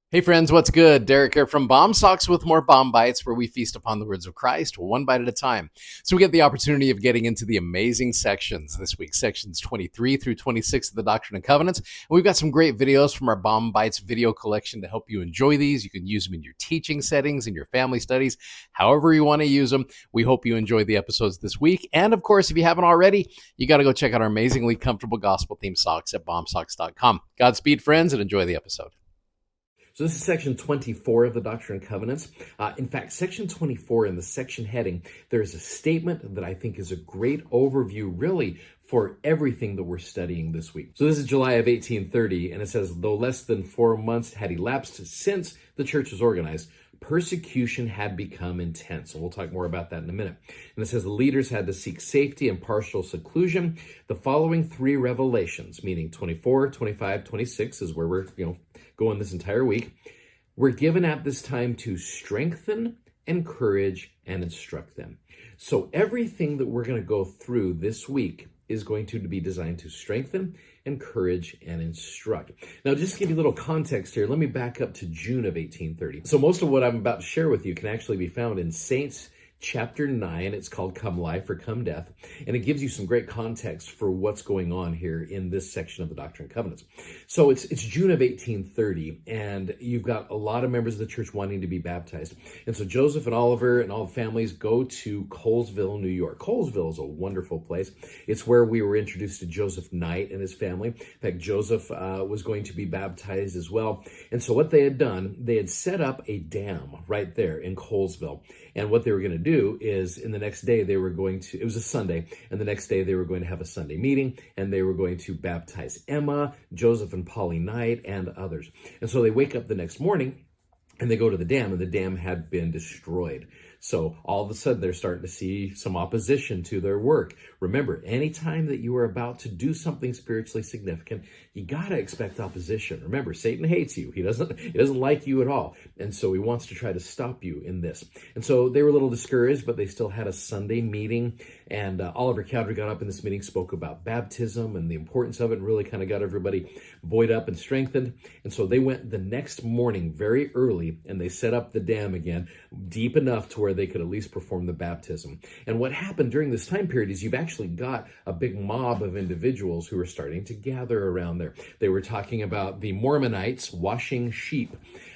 Hey friends, what's good? Derek here from Bomb Socks with more Bomb Bites, where we feast upon the words of Christ one bite at a time. So we get the opportunity of getting into the amazing sections this week, sections 23 through 26 of the Doctrine and Covenants. And we've got some great videos from our Bomb Bites video collection to help you enjoy these. You can use them in your teaching settings, in your family studies, however you want to use them. We hope you enjoy the episodes this week. And of course, if you haven't already, you got to go check out our amazingly comfortable gospel themed socks at bombsocks.com. Godspeed, friends, and enjoy the episode. So this is section 24 of the Doctrine and Covenants. In fact, section 24 in the section heading, there is a statement that I think is a great overview, really, for everything that we're studying this week. So this is July of 1830, and it says, though less than 4 months had elapsed since the church was organized, persecution had become intense. So we'll talk more about that in a minute. And it says the leaders had to seek safety and partial seclusion. The following 3 revelations, meaning 24, 25, 26 is where we're going this entire week, were given at this time to strengthen, encourage, and instruct them. So everything that we're going to go through this week is going to be designed to strengthen, encourage, and instruct. Now, just to give you a little context here, let me back up to June of 1830. So most of what I'm about to share with you can actually be found in Saints chapter 9. It's called Come Life or Come Death, and it gives you some great context for what's going on here in this section of the Doctrine and Covenants. So it's June of 1830, and you've got a lot of members of the church wanting to be baptized. And so Joseph and Oliver and all the families go to Colesville, New York. Colesville is a wonderful place. It's where we were introduced to Joseph Knight and his family. In fact, Joseph was going to be baptized as well. And so what they had done, they had set up a dam right there in Colesville. And what they were going to do is in the next day they were going to, it was a Sunday, and the next day they were going to have a Sunday meeting, and they were going to baptize Emma, Joseph and Polly Knight, and others. And so they wake up the next morning and they go to the dam, and the dam had been destroyed. So all of a sudden, they're starting to see some opposition to their work. Remember, anytime that you are about to do something spiritually significant, you got to expect opposition. Remember, Satan hates you. He doesn't like you at all. And so he wants to try to stop you in this. And so they were a little discouraged, but they still had a Sunday meeting. And Oliver Cowdery got up in this meeting, spoke about baptism and the importance of it, and really kind of got everybody buoyed up and strengthened. And so they went the next morning very early, and they set up the dam again, deep enough to where they could at least perform the baptism. And what happened during this time period is you've actually got a big mob of individuals who are starting to gather around there. They were talking about the Mormonites washing sheep.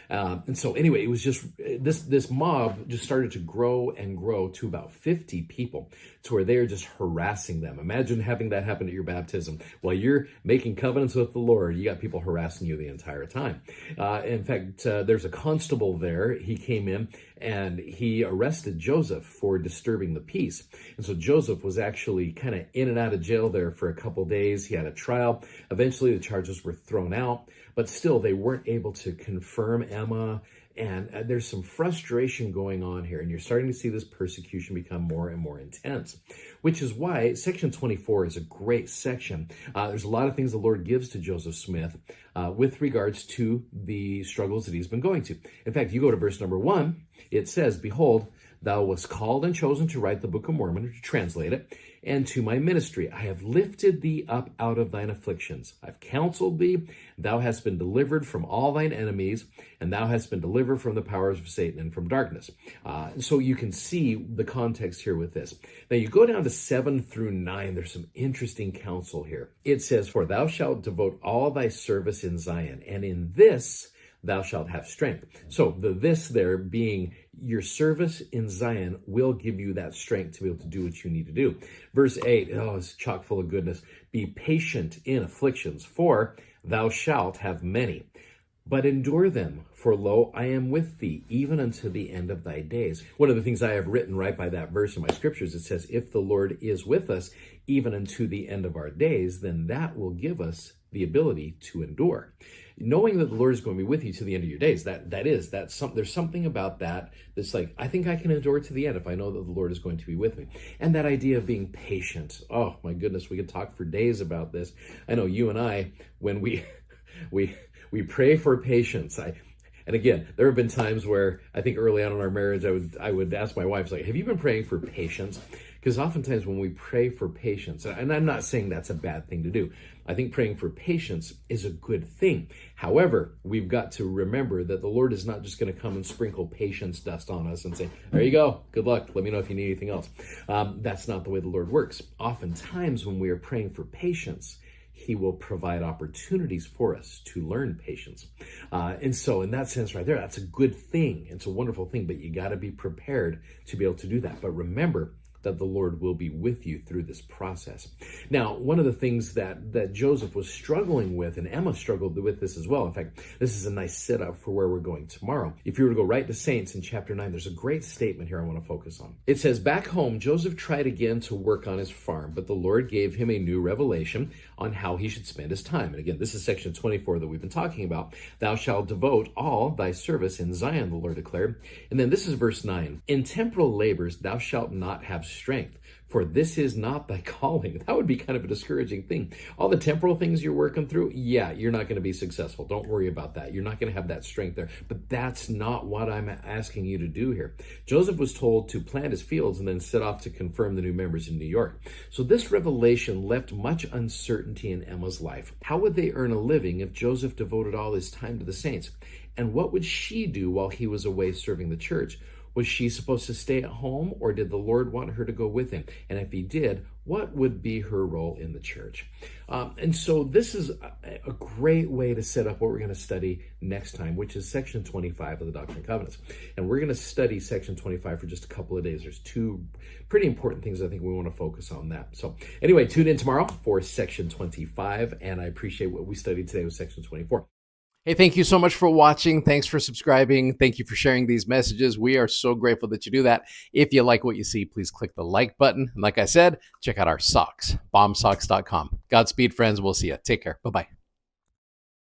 And so anyway, it was just, this mob just started to grow and grow to about 50 people, to where they're just harassing them. Imagine having that happen at your baptism. While you're making covenants with the Lord, you got people harassing you the entire time. In fact, there's a constable there. He came in and he arrested Joseph for disturbing the peace. And so Joseph was actually kind of in and out of jail there for a couple days. He had a trial. Eventually, the charges were thrown out, but still they weren't able to confirm Emma. And there's some frustration going on here, and you're starting to see this persecution become more and more intense, which is why section 24 is a great section. There's a lot of things the Lord gives to Joseph Smith with regards to the struggles that he's been going to. In fact, you go to verse number 1, it says, "Behold, thou wast called and chosen to write the Book of Mormon," or to translate it, "and to my ministry. I have lifted thee up out of thine afflictions. I've counseled thee. Thou hast been delivered from all thine enemies, and thou hast been delivered from the powers of Satan and from darkness." So you can see the context here with this. Now you go down to 7 through 9. There's some interesting counsel here. It says, "For thou shalt devote all thy service in Zion, and in this thou shalt have strength." So the this there being your service in Zion will give you that strength to be able to do what you need to do. Verse 8, it's chock full of goodness. "Be patient in afflictions, for thou shalt have many. But endure them, for lo, I am with thee, even unto the end of thy days." One of the things I have written right by that verse in my scriptures, it says, if the Lord is with us, even unto the end of our days, then that will give us the ability to endure. Knowing that the Lord is going to be with you to the end of your days, there's something about that that's like, I think I can endure to the end if I know that the Lord is going to be with me. And that idea of being patient, oh my goodness, we could talk for days about this. I know you and I, when we pray for patience, and again, there have been times where I think early on in our marriage, I would ask my wife, like, have you been praying for patience? Because oftentimes when we pray for patience, and I'm not saying that's a bad thing to do, I think praying for patience is a good thing. However, we've got to remember that the Lord is not just going to come and sprinkle patience dust on us and say, there you go, good luck, let me know if you need anything else. That's not the way the Lord works. Oftentimes when we are praying for patience, he will provide opportunities for us to learn patience. And so in that sense right there, that's a good thing. It's a wonderful thing, but you got to be prepared to be able to do that. But remember that the Lord will be with you through this process. Now, one of the things that Joseph was struggling with, and Emma struggled with this as well. In fact, this is a nice setup for where we're going tomorrow. If you were to go right to Saints in chapter 9, there's a great statement here I want to focus on. It says, back home, Joseph tried again to work on his farm, but the Lord gave him a new revelation on how he should spend his time. And again, this is section 24 that we've been talking about. Thou shalt devote all thy service in Zion, the Lord declared. And then this is verse 9. In temporal labors thou shalt not have strength, for this is not thy calling. That would be kind of a discouraging thing. All the temporal things you're working through, yeah, you're not going to be successful. Don't worry about that. You're not going to have that strength there. But that's not what I'm asking you to do here. Joseph was told to plant his fields and then set off to confirm the new members in New York. So this revelation left much uncertainty in Emma's life. How would they earn a living if Joseph devoted all his time to the saints? And what would she do while he was away serving the church? Was she supposed to stay at home, or did the Lord want her to go with him? And if he did, what would be her role in the church? And so this is a great way to set up what we're going to study next time, which is section 25 of the Doctrine and Covenants. And we're going to study section 25 for just a couple of days. There's two pretty important things I think we want to focus on that. So anyway, tune in tomorrow for section 25, and I appreciate what we studied today with section 24. Hey, thank you so much for watching. Thanks for subscribing. Thank you for sharing these messages. We are so grateful that you do that. If you like what you see, please click the like button. And like I said, check out our socks, bombsocks.com. Godspeed, friends. We'll see you. Take care. Bye-bye.